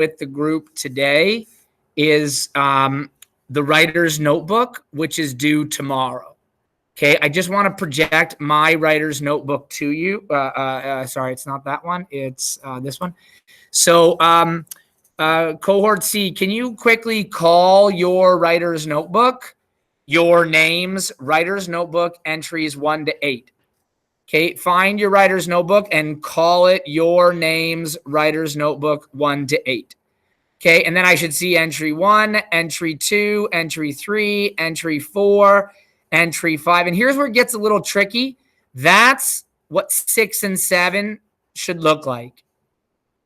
with the group today is the writer's notebook, which is due tomorrow. Okay, I just want to project my writer's notebook to you. Sorry, it's not that one. It's this one. So cohort C, can you quickly call your writer's notebook your names, writer's notebook entries 1 to 8? Okay, find your writer's notebook and call it your names, writer's notebook 1 to 8. Okay, and then I should see entry 1, entry 2, entry 3, entry 4, entry 5. And here's where it gets a little tricky. That's what 6 and 7 should look like.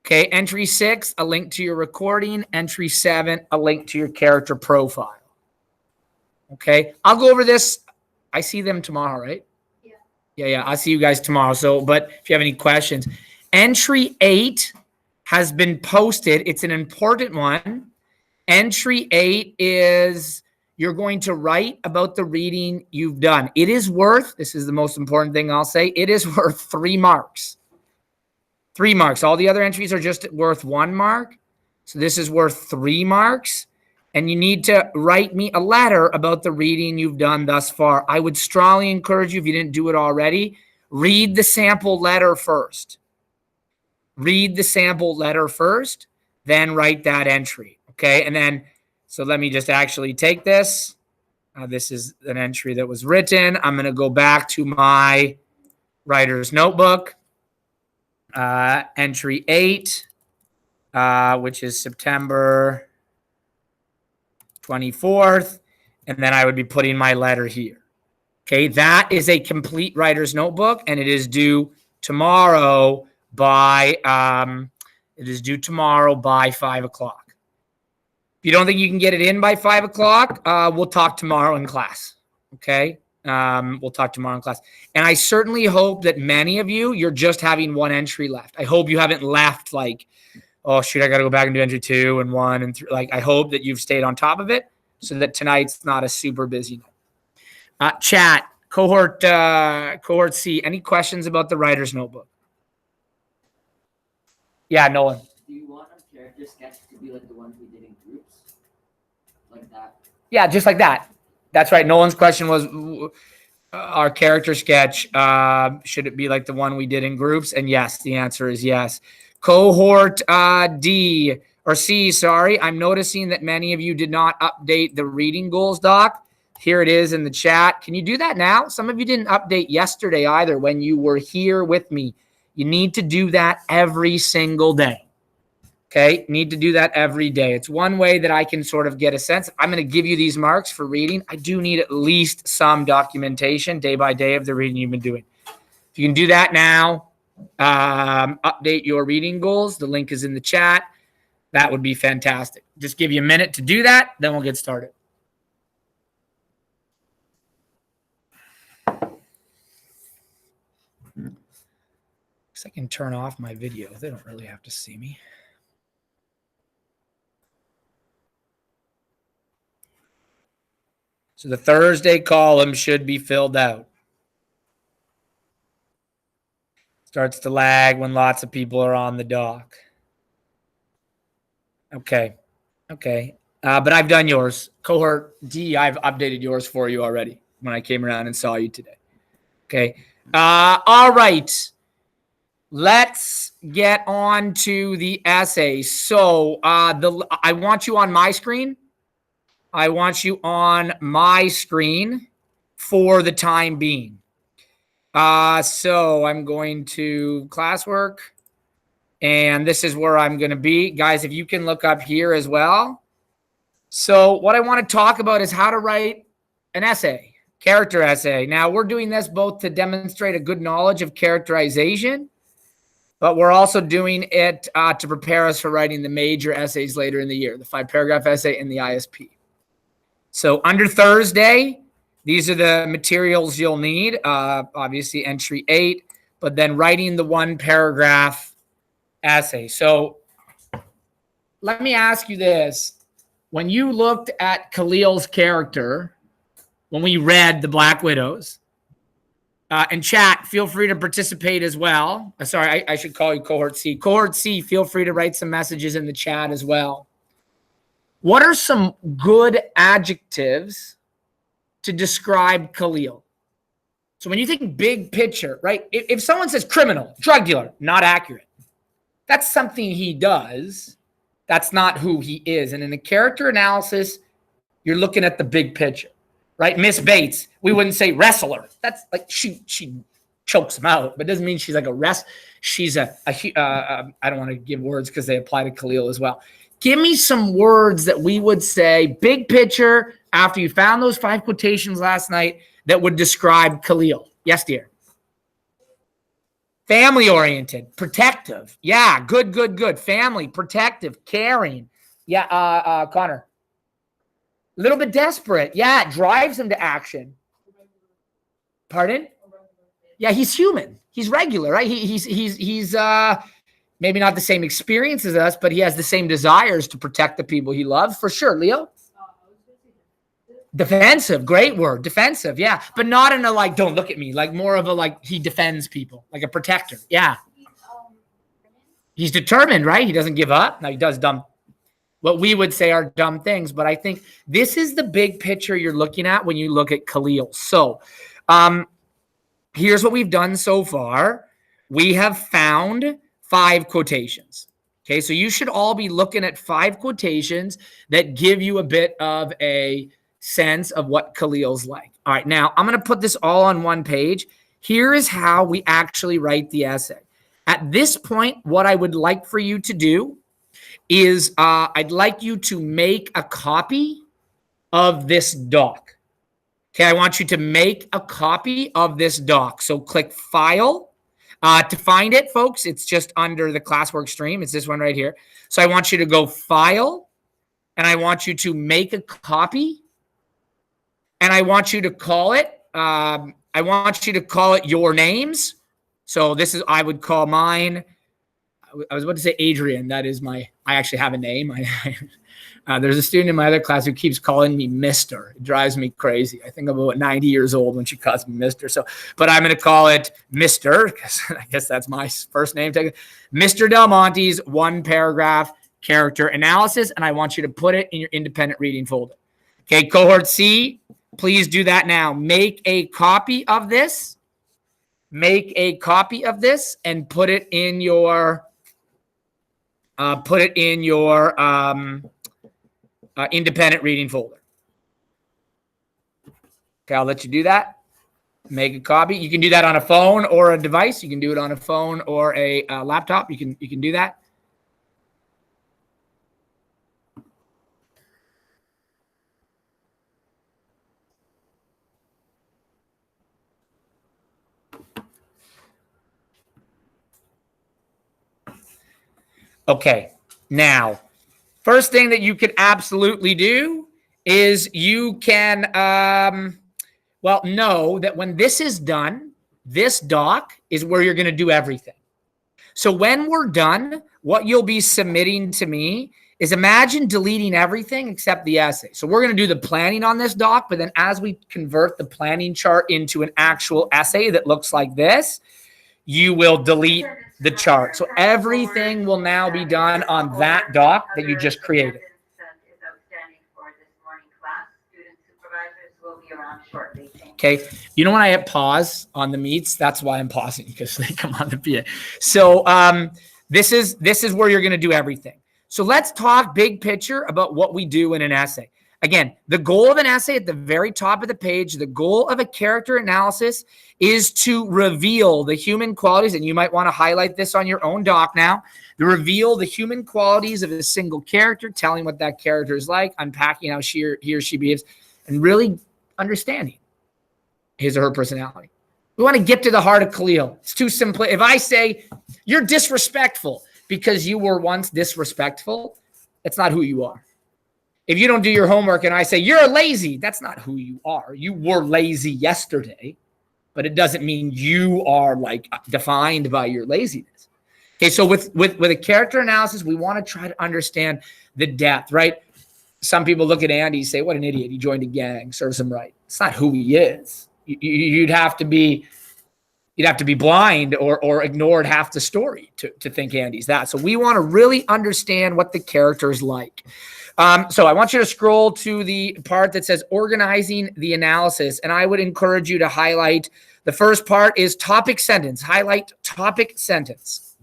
Okay, entry 6, a link to your recording. Entry 7, a link to your character profile. Okay, I'll go over this. I see them tomorrow, right? Yeah. I'll see you guys tomorrow. So, but if you have any questions, entry 8 has been posted. It's an important one. Entry 8 is you're going to write about the reading you've done. It is worth, this is the most important thing I'll say, it is worth 3 marks. 3 marks. All the other entries are just worth 1 mark. So this is worth 3 marks. And you need to write me a letter about the reading you've done thus far. I would strongly encourage you, if you didn't do it already, read the sample letter first. Read the sample letter first, then write that entry. Okay, and then, so let me just actually take this. This is an entry that was written. I'm going to go back to my writer's notebook. Entry 8, which is September 24th, and then I would be putting my letter here. Okay, that is a complete writer's notebook, and it is due tomorrow by 5 o'clock. If you don't think you can get it in by 5 o'clock, we'll talk tomorrow in class. Okay, we'll talk tomorrow in class, and I certainly hope that many of you, you're just having 1 entry left. I hope you haven't left like, oh shoot, I got to go back and do entry 2 and 1 and 3. Like, I hope that you've stayed on top of it so that tonight's not a super busy night. Chat, cohort C, any questions about the writer's notebook? Yeah, Nolan. Do you want a character sketch to be like the one we did in groups? Like that? Yeah, just like that. That's right. Nolan's question was, our character sketch, should it be like the one we did in groups? And yes, the answer is yes. Cohort D or C, sorry. I'm noticing that many of you did not update the reading goals doc. Here it is in the chat. Can you do that now? Some of you didn't update yesterday either when you were here with me. You need to do that every single day. Okay, need to do that every day. It's one way that I can sort of get a sense. I'm going to give you these marks for reading. I do need at least some documentation day by day of the reading you've been doing. If you can do that now, update your reading goals. The link is in the chat. That would be fantastic. Just give you a minute to do that, then we'll get started. I can turn off my video. They don't really have to see me. So the Thursday column should be filled out. Starts to lag when lots of people are on the dock. Okay. But I've done yours. Cohort D, I've updated yours for you already when I came around and saw you today. Okay. All right. Let's get on to the essay. So I want you on my screen. I want you on my screen for the time being. So I'm going to classwork, and this is where I'm going to be. Guys, if you can look up here as well. So what I want to talk about is how to write an essay, character essay. Now, we're doing this both to demonstrate a good knowledge of characterization, but we're also doing it to prepare us for writing the major essays later in the year, the 5-paragraph essay and the ISP. So under Thursday, these are the materials you'll need. Obviously, entry 8, but then writing the 1-paragraph essay. So let me ask you this. When you looked at Khalil's character, when we read The Black Widows, And chat, feel free to participate as well. Sorry, I should call you Cohort C. Cohort C, feel free to write some messages in the chat as well. What are some good adjectives to describe Khalil? So when you think big picture, right? If someone says criminal, drug dealer, not accurate. That's something he does. That's not who he is. And in a character analysis, you're looking at the big picture, right? Miss Bates, we wouldn't say wrestler. That's like she chokes him out, but doesn't mean she's like a she's I don't want to give words because they apply to Khalil as well. Give me some words that we would say, big picture, after you found those 5 quotations last night, that would describe Khalil. Yes, dear. Family-oriented, protective. Yeah, good. Family, protective, caring. Yeah, Connor. A little bit desperate. Yeah, it drives him to action. Pardon? Yeah, he's human. He's regular, right? He's maybe not the same experience as us, but he has the same desires to protect the people he loves, for sure. Leo? Defensive, great word. Defensive, yeah. But not in a like, don't look at me, like more of a like he defends people, like a protector. Yeah. He's determined, right? He doesn't give up. Now he does what we would say are dumb things, but I think this is the big picture you're looking at when you look at Khalil. So here's what we've done so far. We have found 5 quotations. Okay, so you should all be looking at 5 quotations that give you a bit of a sense of what Khalil's like. All right, now I'm going to put this all on one page. Here is how we actually write the essay. At this point, what I would like for you to do is I'd like you to make a copy of this doc. Okay, I want you to make a copy of this doc. So click File. To find it, folks, it's just under the classwork stream. It's this one right here. So I want you to go File, and I want you to make a copy. And I want you to call it, your names. So this is, I would call mine, I was about to say Adrian. That is I actually have a name. There's a student in my other class who keeps calling me Mr. It drives me crazy. I think I'm about 90 years old when she calls me Mr. So, but I'm going to call it Mr. because I guess that's my first name. Mr. Del Monte's 1-paragraph character analysis. And I want you to put it in your independent reading folder. Okay, Cohort C, please do that now. Make a copy of this. Make a copy of this and put it in your independent reading folder. Okay, I'll let you do that. Make a copy. You can do that on a phone or a device. You can do it on a phone or a laptop. You can do that. Okay, now, first thing that you could absolutely do is you can, know that when this is done, this doc is where you're going to do everything. So when we're done, what you'll be submitting to me is imagine deleting everything except the essay. So we're going to do the planning on this doc, but then as we convert the planning chart into an actual essay that looks like this, you will delete the chart. So everything will now be done on that doc that you just created. Okay. You know when I hit pause on the meets, that's why I'm pausing, because they come on the PA. So this is where you're going to do everything. So let's talk big picture about what we do in an essay. Again, the goal of an essay at the very top of the page, the goal of a character analysis is to reveal the human qualities, and you might want to highlight this on your own doc now, to reveal the human qualities of a single character, telling what that character is like, unpacking how he or she behaves, and really understanding his or her personality. We want to get to the heart of Khalil. It's too simple. If I say you're disrespectful because you were once disrespectful, that's not who you are. If you don't do your homework and I say you're lazy, that's not who you are. You were lazy yesterday, but it doesn't mean you are like defined by your laziness. Okay, so with a character analysis, we want to try to understand the depth, right? Some people look at Andy and say, what an idiot. He joined a gang, serves him right. It's not who he is. You'd have to be You'd have to be blind or ignored half the story to think Andy's that. So we want to really understand what the character is like. So I want you to scroll to the part that says organizing the analysis. And I would encourage you to highlight the first part is topic sentence. Highlight topic sentence.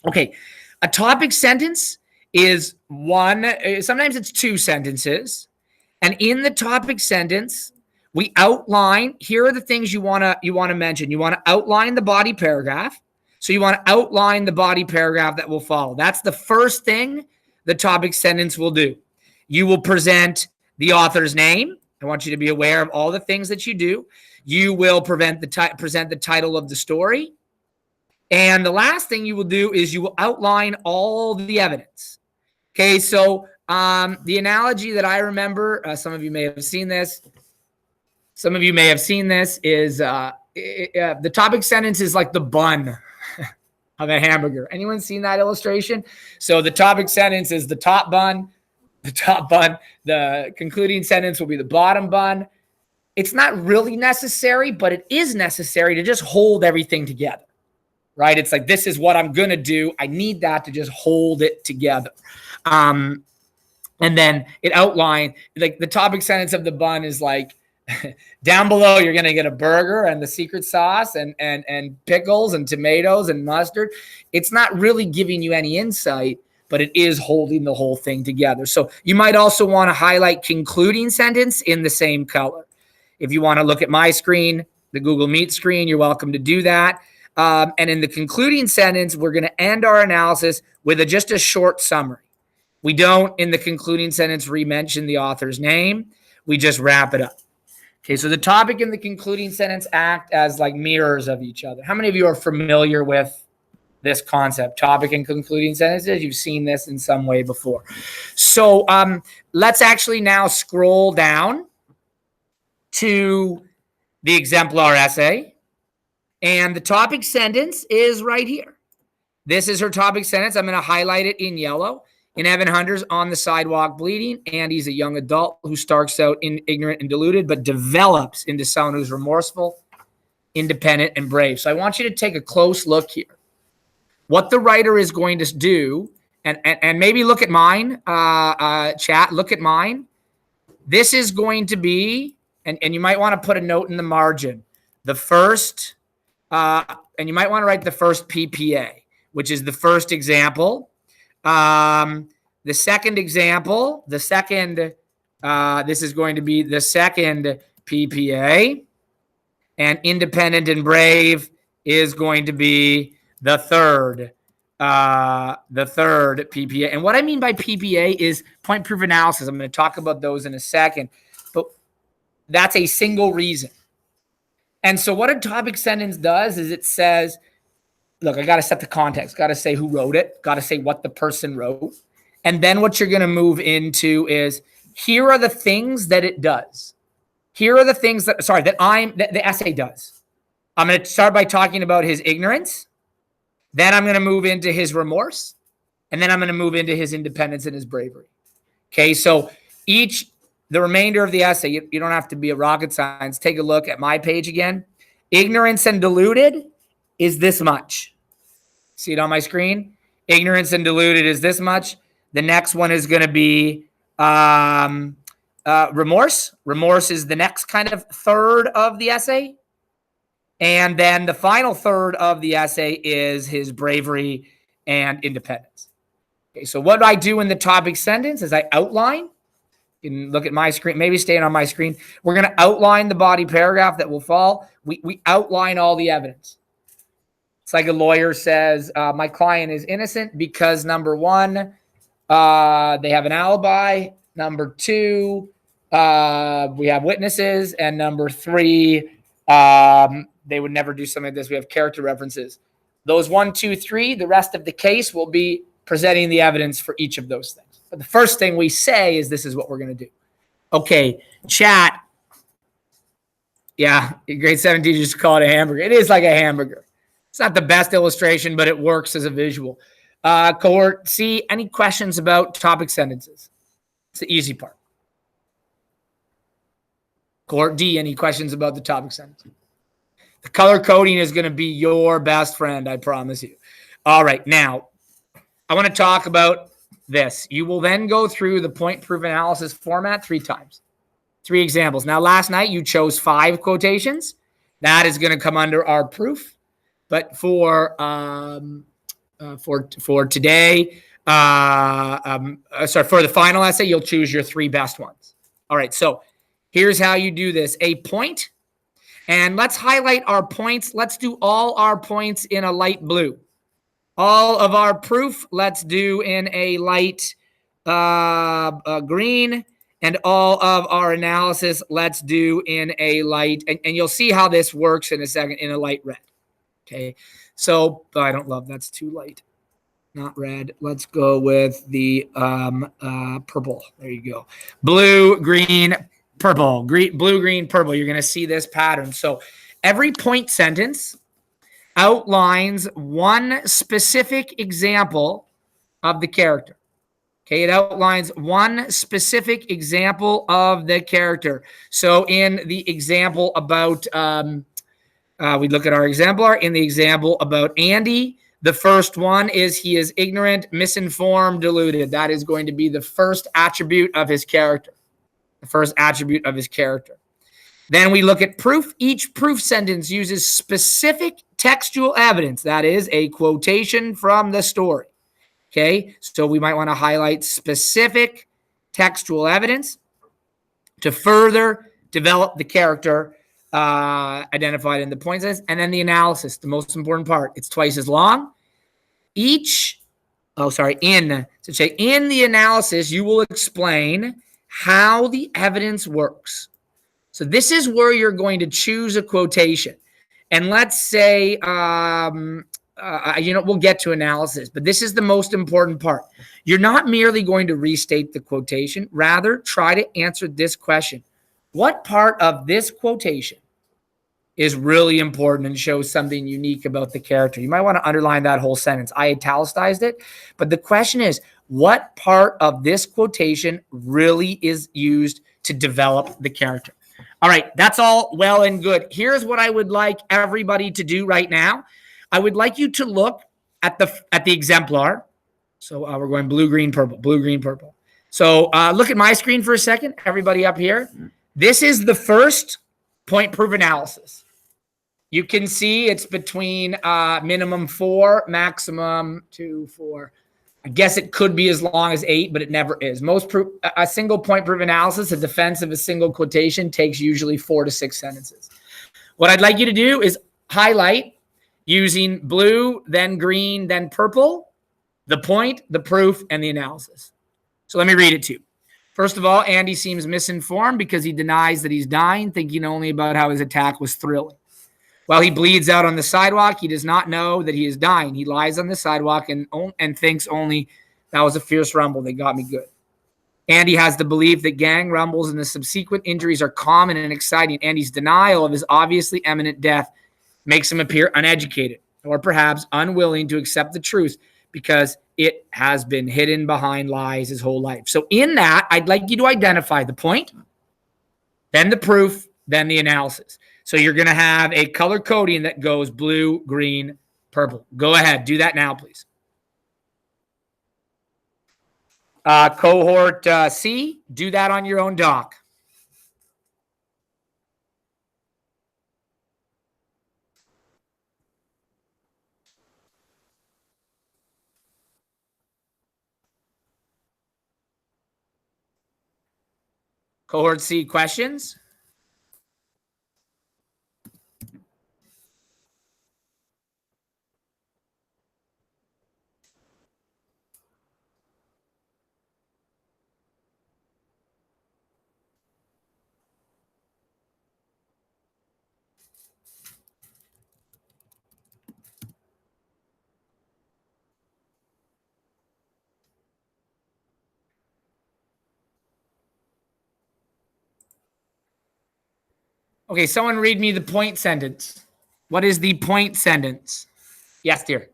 Okay. A topic sentence is one, sometimes it's two sentences. And in the topic sentence, we outline, here are the things you want to mention. You want to outline the body paragraph. So you want to outline the body paragraph that will follow. That's the first thing the topic sentence will do. You will present the author's name. I want you to be aware of all the things that you do. You will present the title of the story. And the last thing you will do is you will outline all the evidence. Okay, so the analogy that I remember, some of you may have seen this. Some of you may have seen this is the topic sentence is like the bun of a hamburger. Anyone seen that illustration? So the topic sentence is the top bun, the concluding sentence will be the bottom bun. It's not really necessary, but it is necessary to just hold everything together, right? It's like, this is what I'm going to do. I need that to just hold it together. And then it outlined, like the topic sentence of the bun is like, down below, you're going to get a burger and the secret sauce and pickles and tomatoes and mustard. It's not really giving you any insight, but it is holding the whole thing together. So you might also want to highlight concluding sentence in the same color. If you want to look at my screen, the Google Meet screen, you're welcome to do that. And in the concluding sentence, we're going to end our analysis with just a short summary. We don't, in the concluding sentence, re-mention the author's name. We just wrap it up. Okay, so the topic and the concluding sentence act as like mirrors of each other. How many of you are familiar with this concept, topic and concluding sentences? You've seen this in some way before. So let's actually now scroll down to the exemplar essay. And the topic sentence is right here. This is her topic sentence. I'm going to highlight it in yellow. In Evan Hunter's On the Sidewalk Bleeding, Andy's a young adult who starts out ignorant and deluded, but develops into someone who's remorseful, independent, and brave. So I want you to take a close look here. What the writer is going to do, and maybe look at mine, chat, look at mine. This is going to be, and you might want to put a note in the margin, the first, and you might want to write the first PPA, which is the first example. The second example, this is going to be the second PPA, and independent and brave is going to be the third PPA. And what I mean by PPA is point proof analysis. I'm going to talk about those in a second, but that's a single reason. And so what a topic sentence does is it says, look, I got to set the context, got to say who wrote it, got to say what the person wrote. And then what you're going to move into is, here are the things that it does. Here are the things that the essay does. I'm going to start by talking about his ignorance. Then I'm going to move into his remorse. And then I'm going to move into his independence and his bravery. Okay, so the remainder of the essay, you don't have to be a rocket science. Take a look at my page again. Ignorance and deluded is this much. See it on my screen? Ignorance and deluded is this much. The next one is going to be remorse. Remorse is the next kind of third of the essay. And then the final third of the essay is his bravery and independence. Okay, so what I do in the topic sentence is I outline. You can look at my screen, maybe staying on my screen. We're going to outline the body paragraph that will fall. We outline all the evidence. It's like a lawyer says, my client is innocent because, number one, they have an alibi. Number two, we have witnesses. And number three, they would never do something like this. We have character references. Those 1, 2, 3, the rest of the case will be presenting the evidence for each of those things. But the first thing we say is this is what we're going to do. Okay, chat. Yeah, grade 7 teachers call it a hamburger. It is like a hamburger. It's not the best illustration, but it works as a visual. Cohort C, any questions about topic sentences? It's the easy part. Cohort D, any questions about the topic sentence? The color coding is going to be your best friend, I promise you. All right, now I want to talk about this. You will then go through the point proof analysis format 3 times. 3 examples. Now, last night you chose 5 quotations. That is going to come under our proof. But for today, for the final essay, you'll choose your 3 best ones. All right, so here's how you do this. A point, and let's highlight our points. Let's do all our points in a light blue. All of our proof, let's do in a light green. And all of our analysis, let's do in a light, and you'll see how this works in a second, in a light red. Okay, so I don't love, that's too light. Not red. Let's go with the purple. There you go. Blue, green, purple. Blue, green, purple. You're going to see this pattern. So every point sentence outlines one specific example of the character. Okay, it outlines one specific example of the character. So in the example about, we look at our exemplar. In the example about Andy, the first one is he is ignorant, misinformed, deluded. That is going to be the first attribute of his character. The first attribute of his character. Then we look at proof. Each proof sentence uses specific textual evidence. That is a quotation from the story. Okay, so we might want to highlight specific textual evidence to further develop the character identified in the point sentence. And then the analysis, the most important part. It's twice as long. In the analysis, you will explain how the evidence works. So this is where you're going to choose a quotation. And let's say, we'll get to analysis, but this is the most important part. You're not merely going to restate the quotation. Rather, try to answer this question. What part of this quotation is really important and shows something unique about the character? You might want to underline that whole sentence. I italicized it, but the question is, what part of this quotation really is used to develop the character? All right, that's all well and good. Here's what I would like everybody to do right now. I would like you to look at the exemplar. So we're going blue, green, purple, blue, green, purple. So look at my screen for a second, everybody up here. This is the first point proof analysis. You can see it's between minimum 4, maximum 2, 4. I guess it could be as long as 8, but it never is. A single point proof analysis, a defense of a single quotation, takes usually 4 to 6 sentences. What I'd like you to do is highlight using blue, then green, then purple, the point, the proof, and the analysis. So let me read it to you. First of all, Andy seems misinformed because he denies that he's dying, thinking only about how his attack was thrilling. While he bleeds out on the sidewalk, he does not know that he is dying. He lies on the sidewalk and thinks only that was a fierce rumble that got me good. Andy has the belief that gang rumbles and the subsequent injuries are common and exciting. Andy's denial of his obviously imminent death makes him appear uneducated or perhaps unwilling to accept the truth because it has been hidden behind lies his whole life. So in that, I'd like you to identify the point, then the proof, then the analysis. So you're going to have a color coding that goes blue, green, purple. Go ahead. Do that now, please. Cohort C, do that on your own doc. Cohort C, questions? Okay, someone read me the point sentence. What is the point sentence? Yes, dear.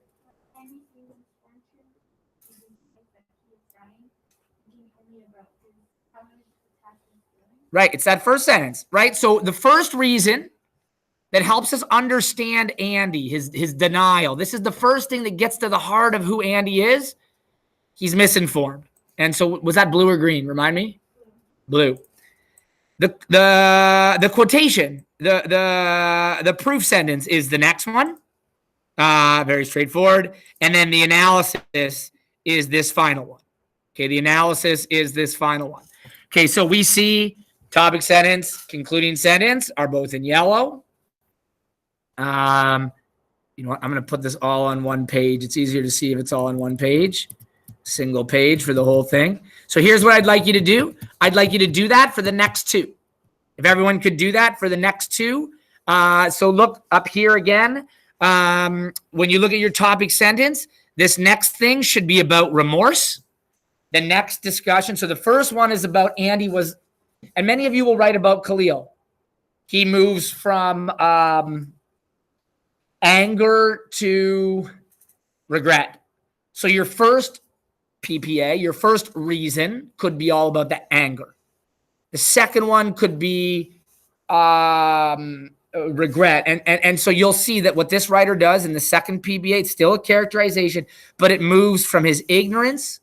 Right, it's that first sentence, right? So the first reason that helps us understand Andy, his denial. This is the first thing that gets to the heart of who Andy is. He's misinformed. And so was that blue or green? Remind me? Blue. The quotation, the proof sentence is the next one. Very straightforward. And then the analysis is this final one. Okay, the analysis is this final one. Okay, so we see topic sentence, concluding sentence are both in yellow. You know what? I'm going to put this all on one page. It's easier to see if it's all on one page. Single page for the whole thing. So here's what I'd like you to do. I'd like you to do that for the next two. If everyone could do that for the next two. So look up here again. When you look at your topic sentence, this next thing should be about remorse. The next discussion. So the first one is about Andy was, and many of you will write about Khalil. He moves from anger to regret. So your first PPA, your first reason could be all about the anger. The second one could be regret. And so you'll see that what this writer does in the second PPA, it's still a characterization, but it moves from his ignorance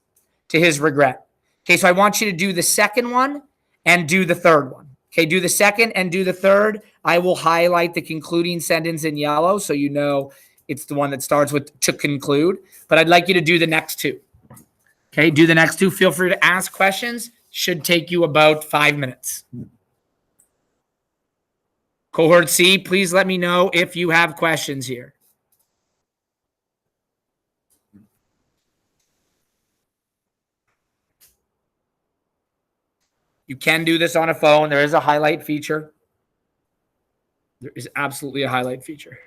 to his regret. Okay, so I want you to do the second one and do the third one. Okay, do the second and do the third. I will highlight the concluding sentence in yellow so you know it's the one that starts with to conclude. But I'd like you to do the next two. Okay, do the next two. Feel free to ask questions. Should take you about 5 minutes. Cohort C, please let me know if you have questions here. You can do this on a phone. There is a highlight feature. There is absolutely a highlight feature.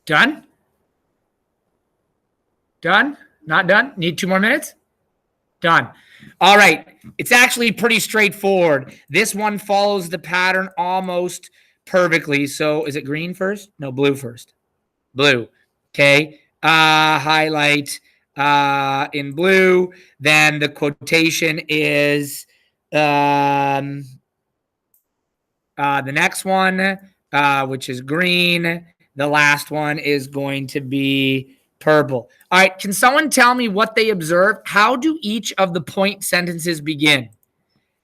Done? Done? Not done? Need 2 more minutes? Done. All right. It's actually pretty straightforward. This one follows the pattern almost perfectly. So is it green first? No, blue first. Blue. Okay. Highlight in blue. Then the quotation is the next one, which is green. The last one is going to be purple. All right. Can someone tell me what they observed? How do each of the point sentences begin?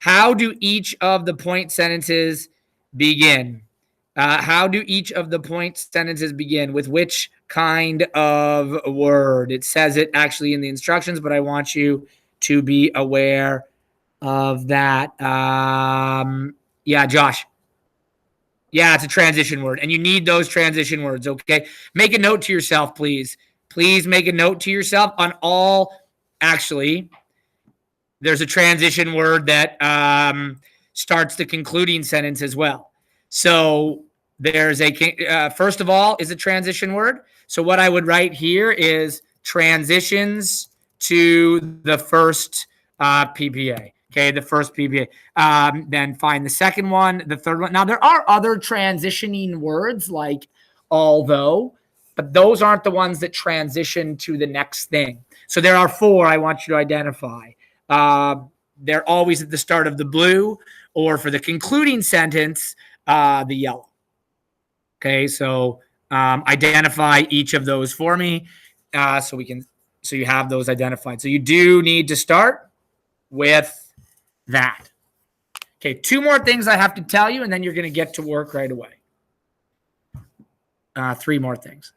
How do each of the point sentences begin? How do each of the point sentences begin? With which kind of word? It says it actually in the instructions, but I want you to be aware of that. Yeah, Josh. Yeah, it's a transition word, and you need those transition words, okay? Make a note to yourself, please. Please make a note to yourself on all, actually, there's a transition word that starts the concluding sentence as well. So there's a, first of all, is a transition word. So what I would write here is transitions to the first PPA. Okay, the first PPA. Then find the second one, the third one. Now, there are other transitioning words like although, but those aren't the ones that transition to the next thing. So there are 4 I want you to identify. They're always at the start of the blue, or for the concluding sentence, the yellow. Okay, so identify each of those for me, so you have those identified. So you do need to start with that. Okay, 2 more things I have to tell you, and then you're going to get to work right away. 3 more things.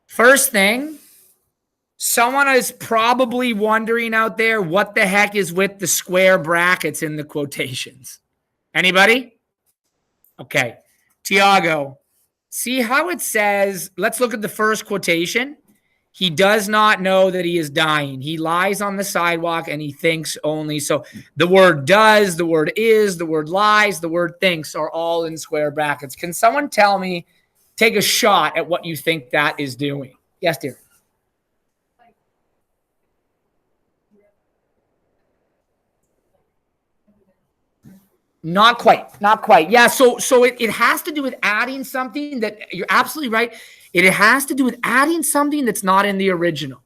First thing, someone is probably wondering out there what the heck is with the square brackets in the quotations. Anybody? Okay, Tiago, see how it says, let's look at the first quotation. He does not know that he is dying. He lies on the sidewalk and he thinks only. So the word does, the word is, the word lies, the word thinks are all in square brackets. Can someone tell me, take a shot at what you think that is doing? Yes, dear. Not quite. Not quite. Yeah, so it has to do with adding something that you're absolutely right. It has to do with adding something that's not in the original.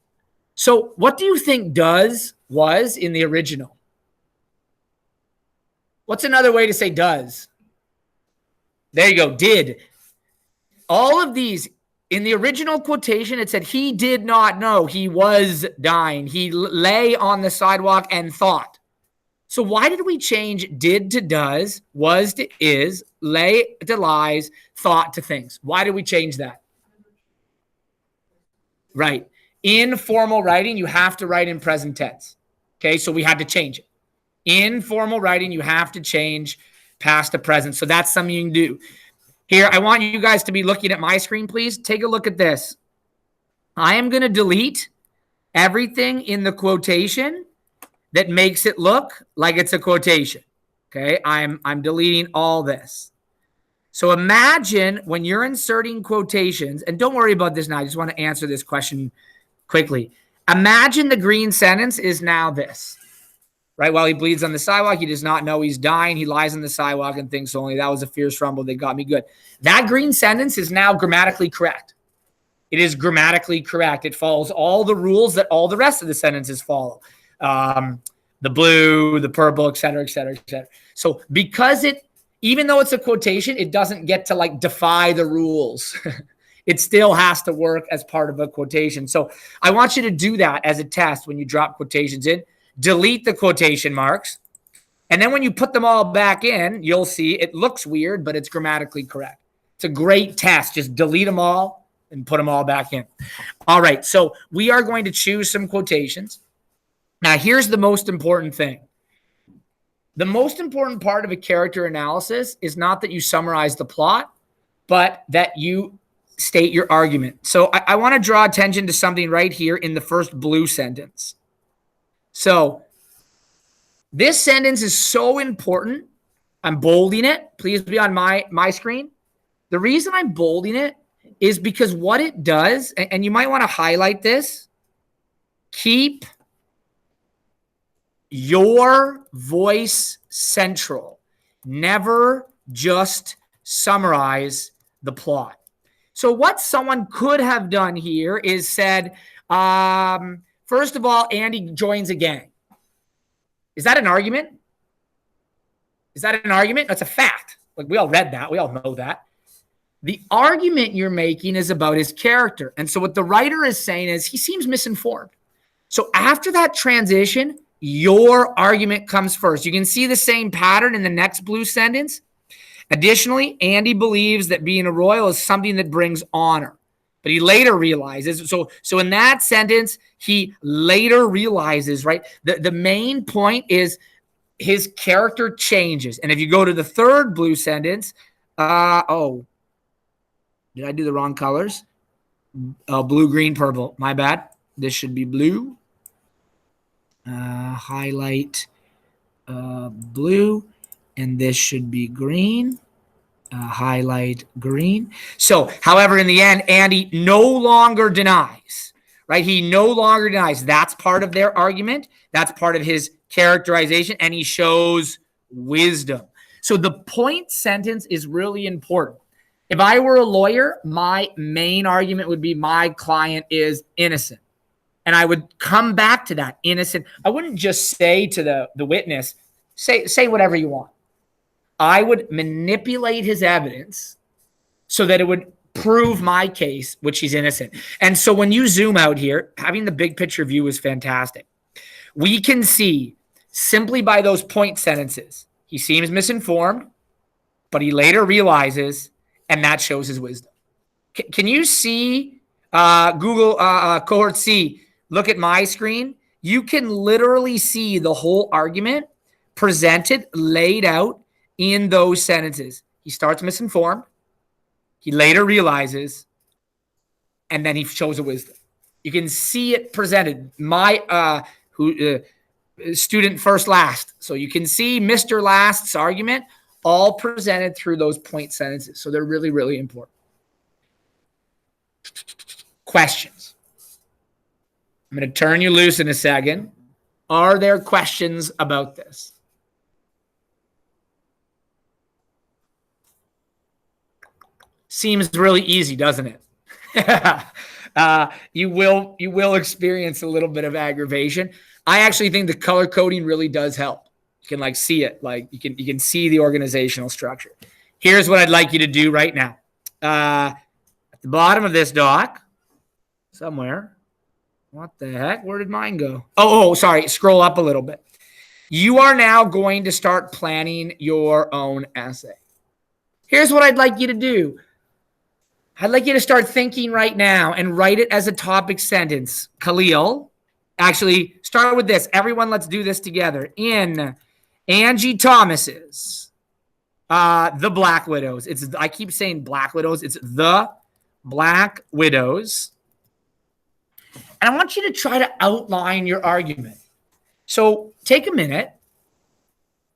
So what do you think was in the original? What's another way to say does? There you go, did. All of these, in the original quotation, it said he did not know he was dying. He lay on the sidewalk and thought. So why did we change did to does, was to is, lay to lies, thought to things? Why did we change that? Right. In formal writing, you have to write in present tense. Okay, so we had to change it. In formal writing, you have to change past to present. So that's something you can do. Here, I want you guys to be looking at my screen, please. Take a look at this. I am going to delete everything in the quotation that makes it look like it's a quotation. Okay, I'm deleting all this. So imagine when you're inserting quotations, and don't worry about this now, I just want to answer this question quickly. Imagine the green sentence is now this, right? While he bleeds on the sidewalk, he does not know he's dying. He lies on the sidewalk and thinks only that was a fierce rumble that got me good. That green sentence is now grammatically correct. It is grammatically correct. It follows all the rules that all the rest of the sentences follow. The blue, the purple, et cetera, et cetera, et cetera. So because even though it's a quotation, it doesn't get to like defy the rules. It still has to work as part of a quotation. So I want you to do that as a test when you drop quotations in. Delete the quotation marks. And then when you put them all back in, you'll see it looks weird, but it's grammatically correct. It's a great test. Just delete them all and put them all back in. All right. So we are going to choose some quotations. Now, here's the most important thing. The most important part of a character analysis is not that you summarize the plot, but that you state your argument. So I want to draw attention to something right here in the first blue sentence. So this sentence is so important. I'm bolding it. Please be on my screen. The reason I'm bolding it is because what it does, and you might want to highlight this, keep your voice central. Never just summarize the plot. So what someone could have done here is said, first of all, Andy joins a gang. Is that an argument? Is that an argument? That's a fact. Like we all read that. We all know that. The argument you're making is about his character. And so what the writer is saying is he seems misinformed. So after that transition, your argument comes first. You can see the same pattern in the next blue sentence. Additionally, Andy believes that being a royal is something that brings honor. But he later realizes, so in that sentence, he later realizes, right? The main point is his character changes. And if you go to the third blue sentence, did I do the wrong colors? Blue, green, purple. My bad. This should be blue. Highlight blue, and this should be green. Highlight green. So, however, in the end, Andy no longer denies, right? He no longer denies. That's part of their argument. That's part of his characterization, and he shows wisdom. So the point sentence is really important. If I were a lawyer, my main argument would be my client is innocent. And I would come back to that, innocent. I wouldn't just say to the witness, say whatever you want. I would manipulate his evidence so that it would prove my case, which he's innocent. And so when you zoom out here, having the big picture view is fantastic. We can see simply by those point sentences, he seems misinformed, but he later realizes, and that shows his wisdom. Can you see Google Cohort C? Look at my screen. You can literally see the whole argument presented, laid out in those sentences. He starts misinformed. He later realizes, and then he shows a wisdom. You can see it presented. My student first last. So you can see Mr. Last's argument all presented through those point sentences. So they're really, really important. Questions. I'm going to turn you loose in a second. Are there questions about this? Seems really easy, doesn't it? You will experience a little bit of aggravation. I actually think the color coding really does help. You can see it, you can see the organizational structure. Here's what I'd like you to do right now. At the bottom of this doc, somewhere. What the heck? Where did mine go? Oh, sorry. Scroll up a little bit. You are now going to start planning your own essay. Here's what I'd like you to do. I'd like you to start thinking right now and write it as a topic sentence. Khalil, actually, start with this. Everyone, let's do this together. In Angie Thomas's The Black Widows. I keep saying Black Widows. It's The Black Widows. And I want you to try to outline your argument. So take a minute.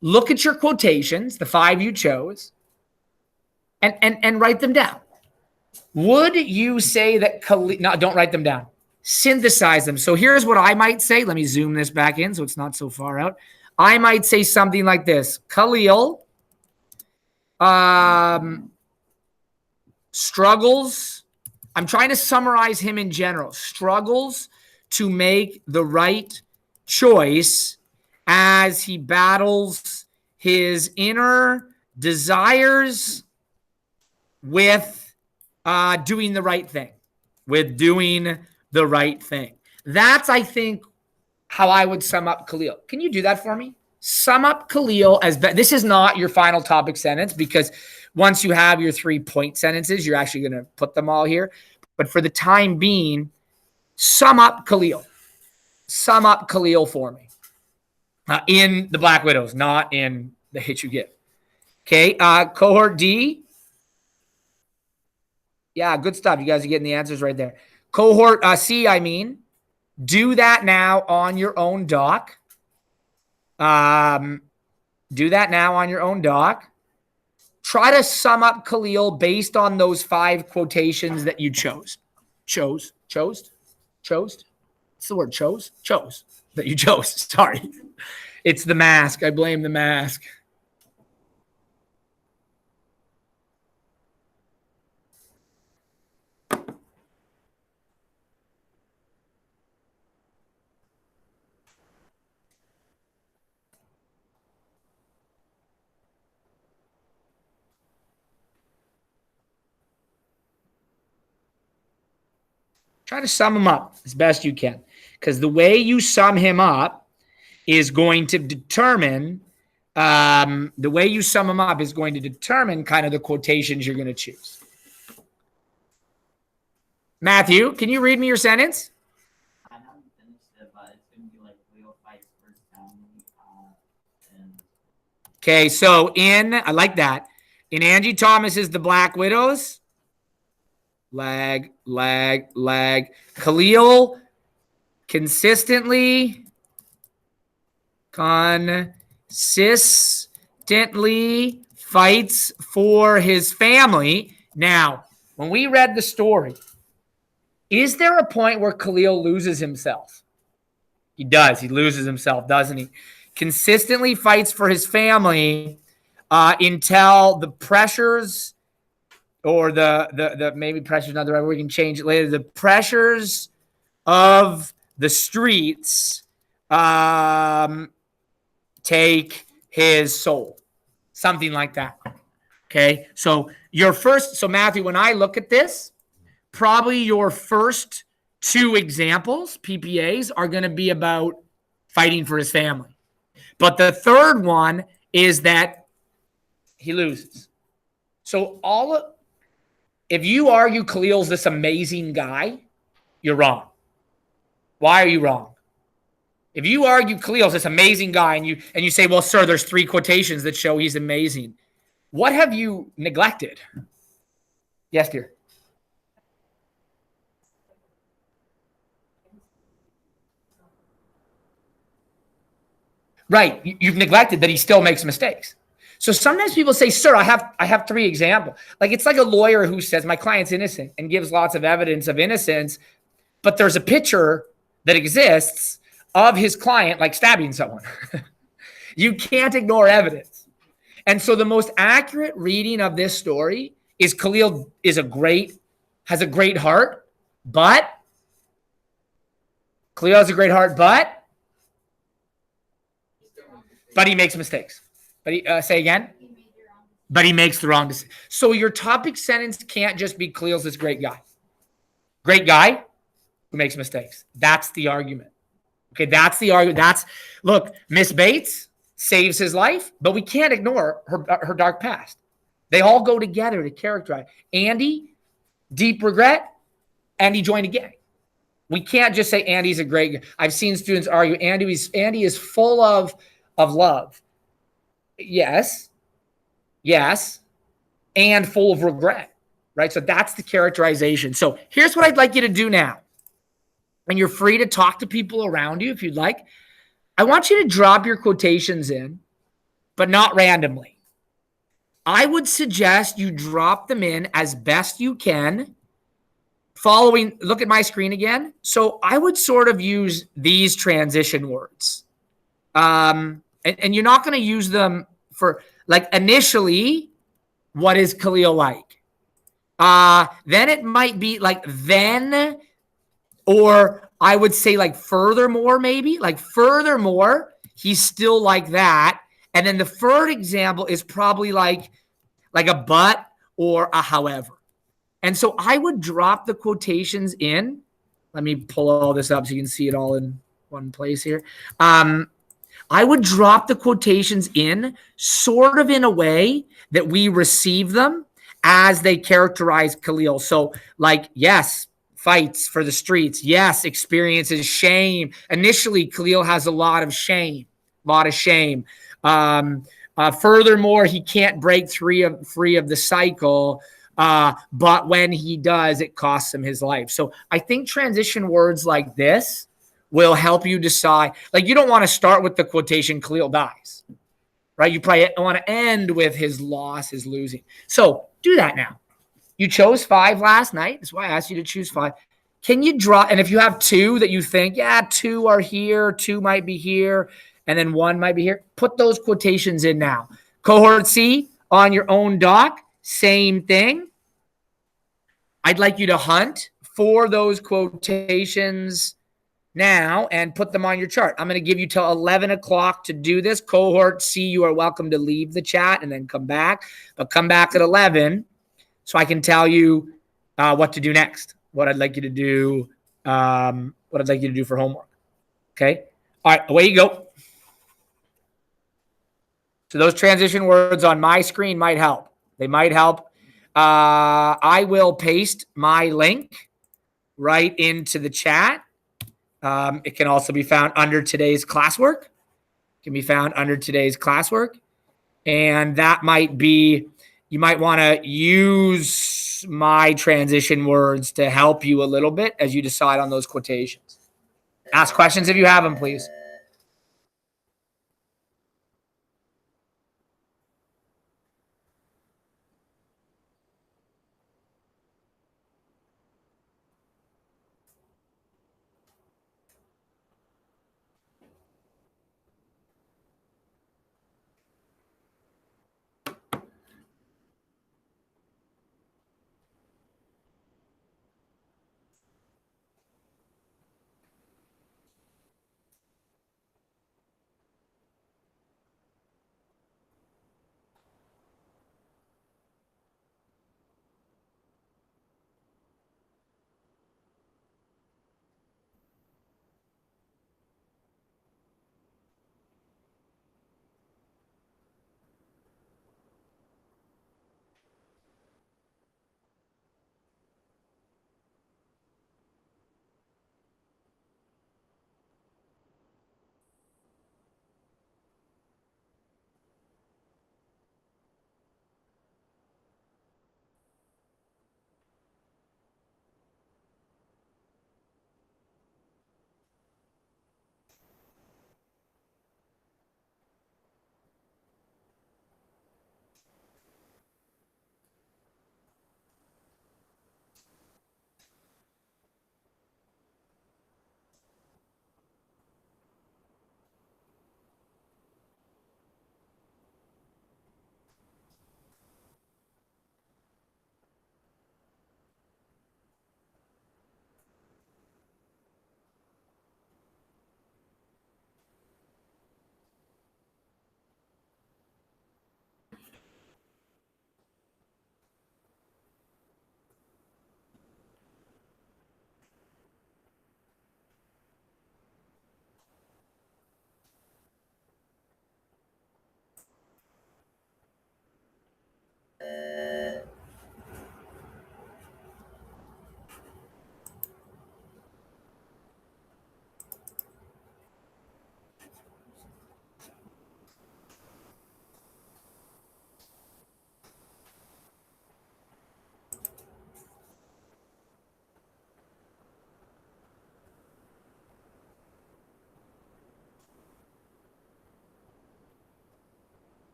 Look at your quotations, the 5 you chose, and write them down. Would you say that Khalil, no, don't write them down. Synthesize them. So here's what I might say. Let me zoom this back in so it's not so far out. I might say something like this. Khalil struggles. I'm trying to summarize him in general. Struggles to make the right choice as he battles his inner desires with doing the right thing. That's, I think, how I would sum up Khalil. Can you do that for me? Sum up Khalil as this is not your final topic sentence, because once you have your 3 point sentences, you're actually going to put them all here. But for the time being, sum up Khalil. Sum up Khalil for me. In The Black Widows, not in The Hit You Give. Okay, Cohort D. Yeah, good stuff. You guys are getting the answers right there. Cohort C, do that now on your own doc. Do that now on your own doc. Try to sum up Khalil based on those 5 quotations that you chose. Chose? What's the word? Chose? That you chose. Sorry. It's the mask. I blame the mask. Try to sum him up as best you can, because the way you sum him up is going to determine kind of the quotations you're going to choose. Matthew, can you read me your sentence? I haven't finished it, but it's going to be Leo fights first family. Okay, so I like that. In Angie Thomas's The Black Widows, lag. Khalil consistently fights for his family. Now, when we read the story, Is there a point where Khalil loses himself? He does. He loses himself, doesn't he? Consistently fights for his family until the pressures, or the maybe pressures not the right word. We can change it later. The pressures of the streets take his soul, something like that. Okay, so Matthew, when I look at this, probably your first two examples, PPAs, are going to be about fighting for his family. But the third one is that he loses. So if you argue Khalil's this amazing guy, you're wrong. Why are you wrong? If you argue Khalil's this amazing guy and you say, well, sir, there's 3 quotations that show he's amazing, what have you neglected? Yes, dear. Right. You've neglected that he still makes mistakes. So sometimes people say, sir, I have 3 examples. Like, it's like a lawyer who says my client's innocent and gives lots of evidence of innocence, but there's a picture that exists of his client like stabbing someone. You can't ignore evidence. And so the most accurate reading of this story is Khalil has a great heart, but he makes mistakes. But say again. But he makes the wrong decision. So your topic sentence can't just be Khalil's this great guy. Great guy who makes mistakes. That's the argument. Okay, that's the argument. Look, Miss Bates saves his life, but we can't ignore her dark past. They all go together to characterize. Andy, deep regret. Andy joined a gang. We can't just say Andy's a great guy. I've seen students argue Andy is full of love. Yes, and full of regret, right? So that's the characterization. So here's what I'd like you to do now. And you're free to talk to people around you if you'd like. I want you to drop your quotations in, but not randomly. I would suggest you drop them in as best you can. Look at my screen again. So I would sort of use these transition words. And you're not going to use them for, like, initially, what is Khalil like? Then it might be like then, or I would say like furthermore, maybe like furthermore, he's still like that. And then the third example is probably like a but or a however. And so I would drop the quotations in. Let me pull all this up so you can see it all in one place here. I would drop the quotations in sort of in a way that we receive them as they characterize Khalil. So like, yes, fights for the streets. Yes, experiences shame. Initially, Khalil has a lot of shame. Furthermore, he can't break free of the cycle. But when he does, it costs him his life. So I think transition words like this will help you decide. Like, you don't want to start with the quotation, Khalil dies, right? You probably want to end with his loss, his losing. So do that now. You chose 5 last night. That's why I asked you to choose 5. Can you draw? And if you have 2 that you think, 2 are here, 2 might be here, and then 1 might be here, put those quotations in now. Cohort C on your own doc, same thing. I'd like you to hunt for those quotations now and put them on your chart. I'm going to give you till 11 o'clock to do this. Cohort C, you are welcome to leave the chat and then come back. But come back at 11 so I can tell you what to do next, what I'd like you to do, for homework. Okay? All right, away you go. So those transition words on my screen might help. They might help. I will paste my link right into the chat. It can also be found under today's classwork. And that might be, you might want to use my transition words to help you a little bit as you decide on those quotations. Ask questions if you have them, please.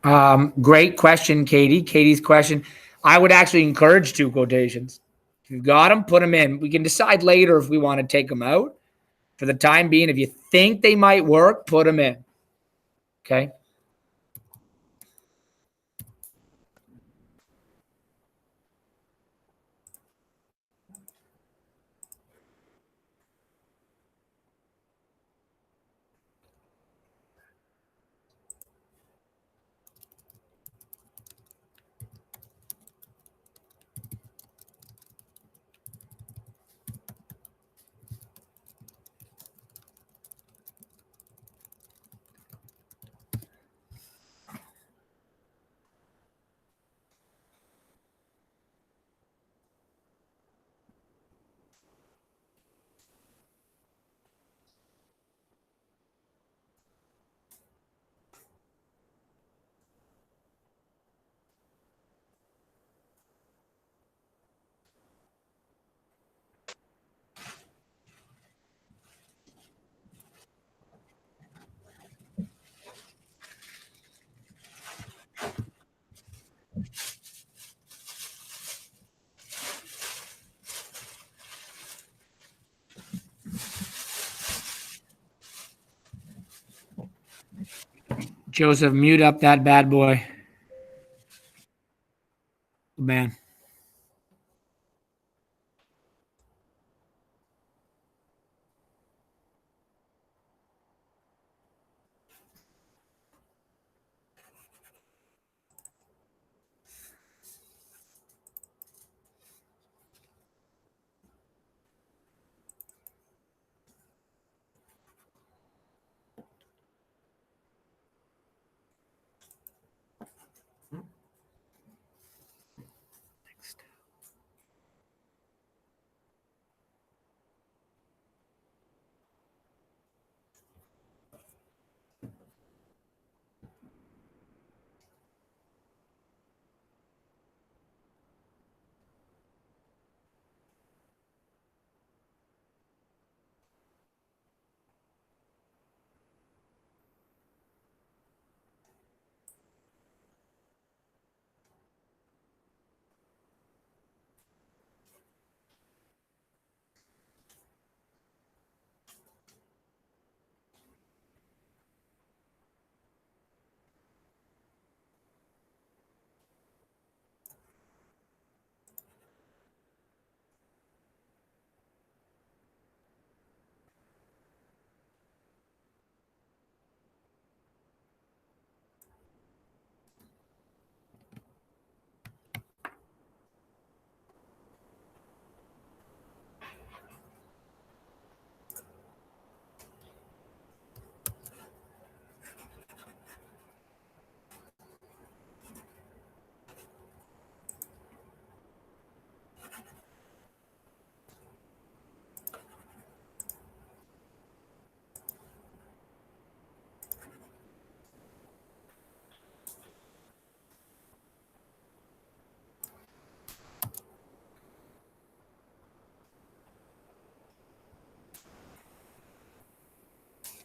Great question, Katie. Katie's question. I would actually encourage two quotations. If you've got them, put them in. We can decide later if we want to take them out. For the time being, if you think they might work, put them in. Okay. Joseph, mute up that bad boy. Man.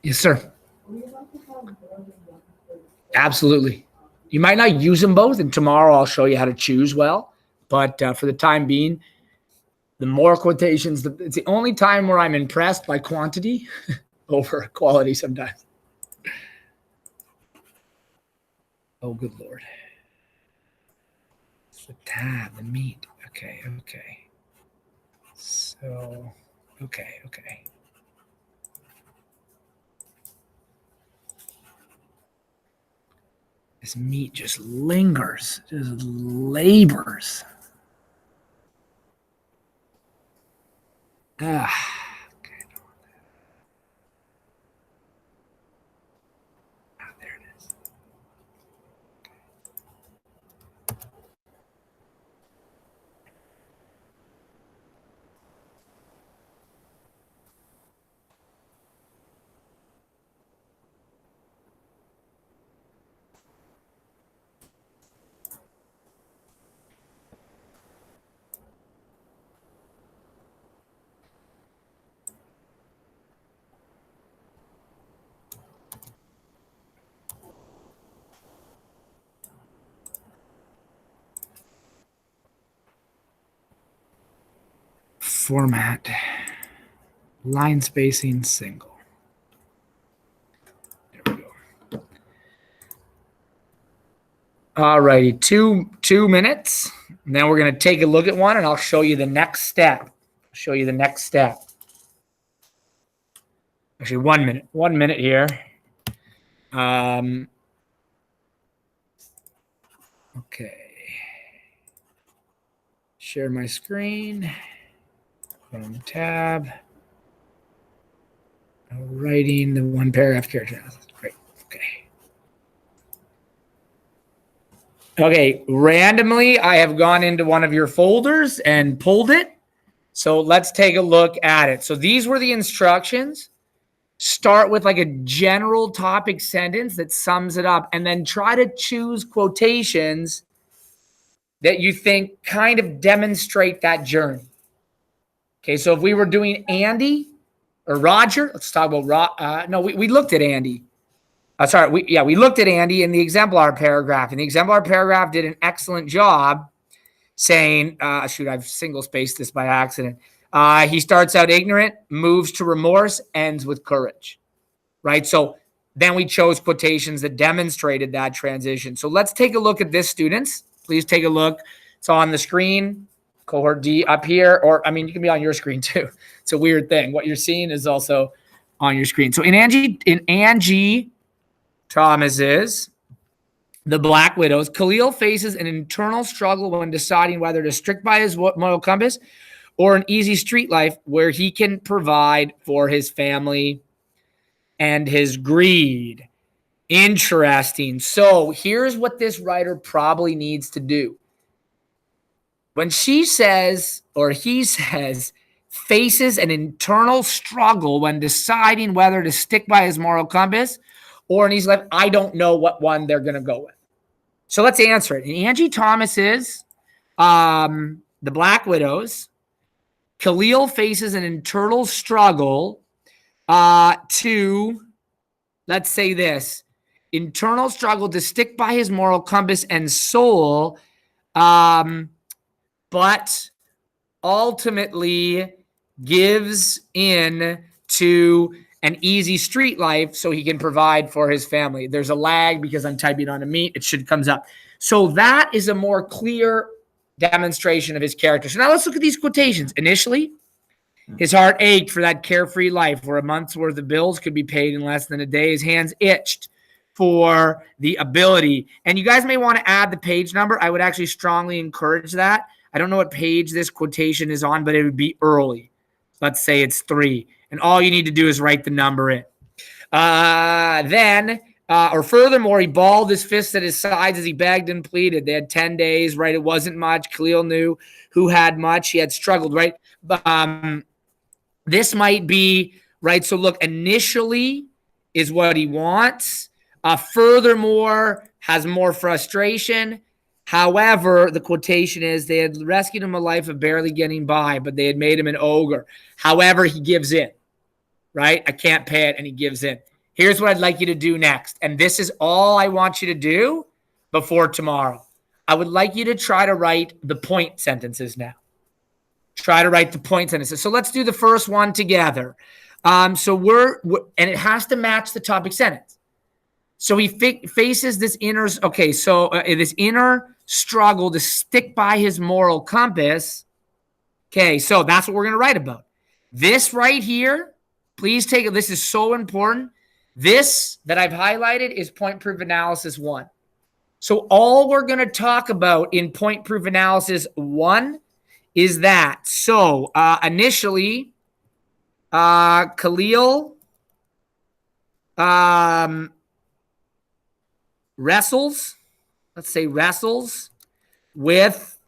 Yes, sir. Absolutely. You might not use them both, and tomorrow I'll show you how to choose well. But for the time being, the more quotations, it's the only time where I'm impressed by quantity over quality sometimes. Oh, good Lord. It's the tab, the meat. Okay, okay. So, okay, okay. This meat just lingers, just labors. Ah, okay. Ah, there it is. format. Line spacing single. There we go. All righty, two minutes. Now we're going to take a look at one, and I'll show you the next step. Actually, 1 minute. 1 minute here. Okay. Share my screen. Home tab. Writing the one paragraph character analysis. Great. Okay. Okay. Randomly, I have gone into one of your folders and pulled it. So let's take a look at it. So these were the instructions. Start with like a general topic sentence that sums it up, and then try to choose quotations that you think kind of demonstrate that journey. Okay, so if we were doing Andy or Roger, let's talk about we looked at Andy. We looked at Andy in the exemplar paragraph, and the exemplar paragraph did an excellent job saying, I've single spaced this by accident. He starts out ignorant, moves to remorse, ends with courage, right? So then we chose quotations that demonstrated that transition. So let's take a look at this, students. Please take a look. It's on the screen, cohort D up here, or you can be on your screen too. It's a weird thing. What you're seeing is also on your screen. So in Angie Thomas's The Black Widows, Khalil faces an internal struggle when deciding whether to stick by his moral compass or an easy street life where he can provide for his family and his greed. Interesting. So here's what this writer probably needs to do. When she says, or he says, faces an internal struggle when deciding whether to stick by his moral compass or in his life, I don't know what one they're going to go with. So let's answer it. In Angie Thomas's The Black Widows, Khalil faces an internal struggle to, let's say this, internal struggle to stick by his moral compass and soul, but ultimately gives in to an easy street life so he can provide for his family. There's a lag because I'm typing on a meet. It should comes up. So that is a more clear demonstration of his character. So now let's look at these quotations. Initially, his heart ached for that carefree life where a month's worth of bills could be paid in less than a day. His hands itched for the ability. And you guys may want to add the page number. I would actually strongly encourage that. I don't know what page this quotation is on, but it would be early. Let's say it's 3. And all you need to do is write the number in. Furthermore, he balled his fists at his sides as he begged and pleaded. They had 10 days, right? It wasn't much. Khalil knew who had much. He had struggled, right? This might be, right? So look, initially is what he wants. Furthermore, has more frustration. However, the quotation is they had rescued him a life of barely getting by, but they had made him an ogre. However, he gives in, right? I can't pay it, and he gives in. Here's what I'd like you to do next, and this is all I want you to do before tomorrow. I would like you to try to write the point sentences now. Try to write the point sentences. So let's do the first one together. And it has to match the topic sentence. So he faces this inner struggle to stick by his moral compass. Okay, so that's what we're going to write about. This right here, please take it. This is so important. This that I've highlighted is point proof analysis 1. So all we're going to talk about in point proof analysis 1 is that. So initially, Khalil wrestles with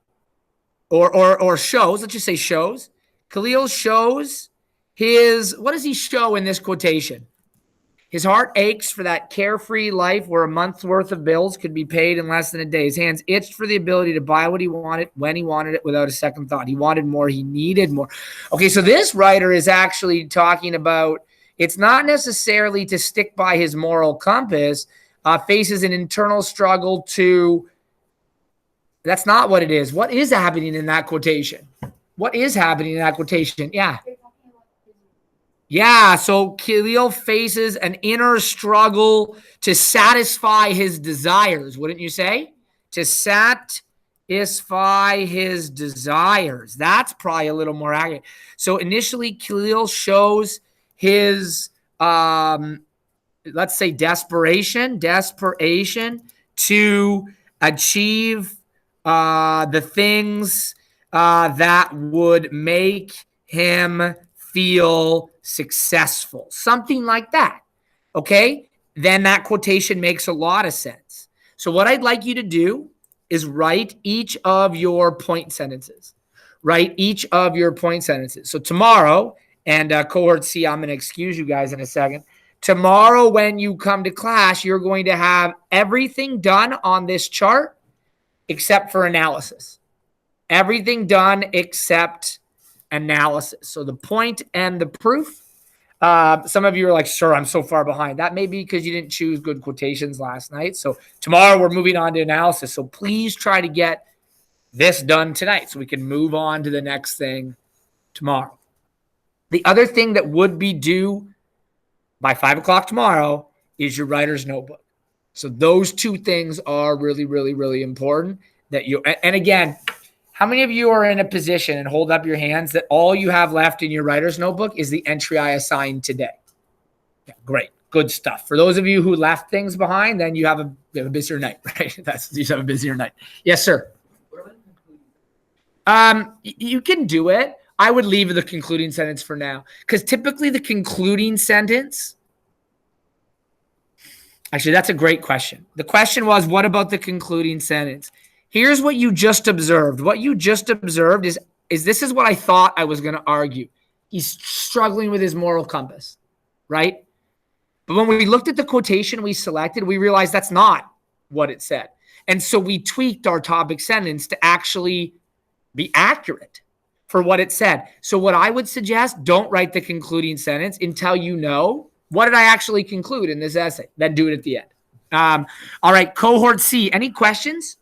or shows, let's just say shows. Khalil shows what does he show in this quotation? His heart aches for that carefree life where a month's worth of bills could be paid in less than a day. His hands itched for the ability to buy what he wanted when he wanted it without a second thought. He wanted more. He needed more. Okay, so this writer is actually talking about it's not necessarily to stick by his moral compass, faces an internal struggle to – that's not what it is. What is happening in that quotation? What is happening in that quotation? Yeah. Yeah, so Khalil faces an inner struggle to satisfy his desires, wouldn't you say? To satisfy his desires. That's probably a little more accurate. So initially, Khalil shows his, let's say, desperation to achieve the things that would make him feel successful, something like that. Okay, then that quotation makes a lot of sense. So what I'd like you to do is write each of your point sentences. Write each of your point sentences. So tomorrow, and cohort C, I'm going to excuse you guys in a second. Tomorrow, when you come to class, you're going to have everything done on this chart except for analysis. Everything done except analysis. So the point and the proof. Some of you are like, sir, I'm so far behind. That may be because you didn't choose good quotations last night. So tomorrow we're moving on to analysis. So please try to get this done tonight so we can move on to the next thing tomorrow. The other thing that would be due by 5 o'clock tomorrow is your writer's notebook. So those two things are really, really, really important that you, and again, how many of you are in a position, and hold up your hands, that all you have left in your writer's notebook is the entry I assigned today? Yeah, great. Good stuff. For those of you who left things behind, then you have a busier night, right? You have a busier night. Yes, sir. You can do it. I would leave the concluding sentence for now, because typically the concluding sentence, actually, that's a great question. The question was, what about the concluding sentence? Here's what you just observed. What you just observed is this is what I thought I was going to argue. He's struggling with his moral compass, right? But when we looked at the quotation we selected, we realized that's not what it said. And so we tweaked our topic sentence to actually be accurate for what it said. So what I would suggest, don't write the concluding sentence until you know, what did I actually conclude in this essay? Then do it at the end. All right, cohort C, any questions?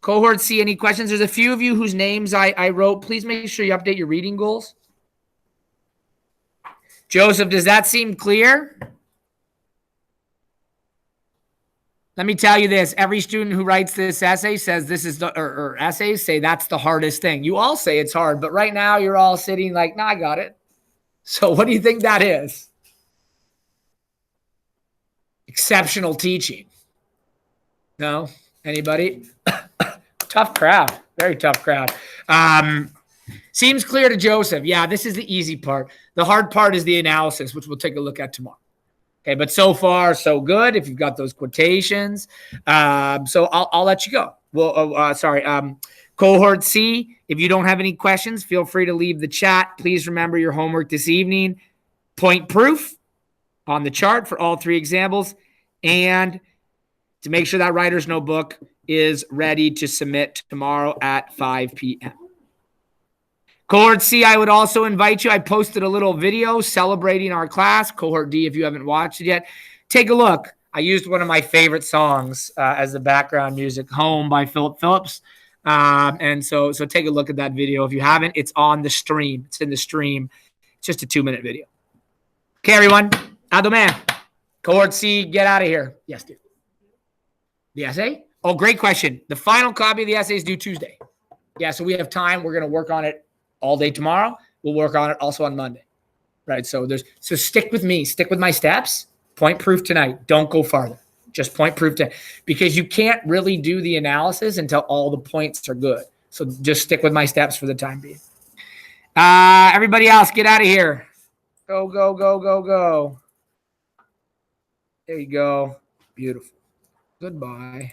Cohort C, any questions? There's a few of you whose names I wrote. Please make sure you update your reading goals. Joseph, does that seem clear? Let me tell you this. Every student who writes this essay says this is the, or essays say that's the hardest thing. You all say it's hard, but right now you're all sitting like, nah, I got it. So what do you think that is? Exceptional teaching. No? Anybody? Tough crowd. Very tough crowd. Seems clear to Joseph. Yeah, this is the easy part. The hard part is the analysis, which we'll take a look at tomorrow. Okay, but so far, so good. If you've got those quotations. So I'll let you go. Well, cohort C, if you don't have any questions, feel free to leave the chat. Please remember your homework this evening. Point proof on the chart for all three examples. And to make sure that writer's notebook is ready to submit tomorrow at 5 p.m. Cohort C, I would also invite you. I posted a little video celebrating our class. Cohort D, if you haven't watched it yet, take a look. I used one of my favorite songs as the background music, Home by Philip Phillips. And so take a look at that video. If you haven't, it's on the stream. It's in the stream. It's just a 2-minute video. Okay, everyone. Adomé. Cohort C, get out of here. Yes, dude. The essay? Oh, great question. The final copy of the essay is due Tuesday. Yeah, so we have time. We're going to work on it all day tomorrow. We'll work on it also on Monday. Right? So stick with me. Stick with my steps. Point proof tonight. Don't go farther. Just point proof to, because you can't really do the analysis until all the points are good. So just stick with my steps for the time being. Everybody else, get out of here. Go, go, go, go, go. There you go. Beautiful. Goodbye.